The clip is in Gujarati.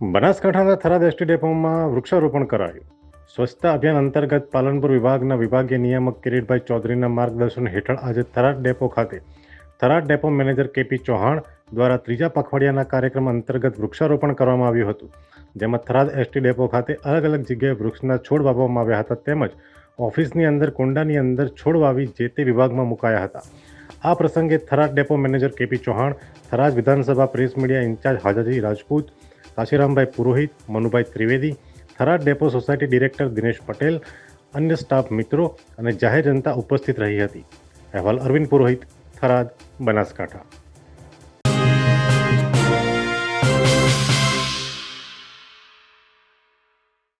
બનાસકાંઠાના થરાદ એસટી ડેપોમાં વૃક્ષારોપણ કરાયું. સ્વચ્છતા અભિયાન અંતર્ગત પાલનપુર વિભાગના વિભાગીય નિયામક કિરીટભાઈ ચૌધરીના માર્ગદર્શન હેઠળ આજે થરાદ ડેપો ખાતે Tharad depot manager KP Chauhan દ્વારા ત્રીજા પખવાડિયાના કાર્યક્રમ અંતર્ગત વૃક્ષારોપણ કરવામાં આવ્યું હતું, જેમાં થરાદ એસટી ડેપો ખાતે અલગ અલગ જગ્યાએ વૃક્ષના છોડ વાવવામાં આવ્યા હતા, તેમજ ઓફિસની અંદર કુંડાની અંદર છોડ વાવી જે તે વિભાગમાં મુકાયા હતા. આ પ્રસંગે Tharad depot manager KP Chauhan, Tharad વિધાનસભા press media incharge Hajaji Rajput, Kashirambhai Purohit, Manubhai Trivedi, Tharad depot society director Dinesh Patel, અન્ય સ્ટાફ મિત્રો અને જાહેર જનતા ઉપસ્થિત રહી હતી. અહેવાલ અરવિંદ પુરોહિત, થરાદ, બનાસકાંઠા.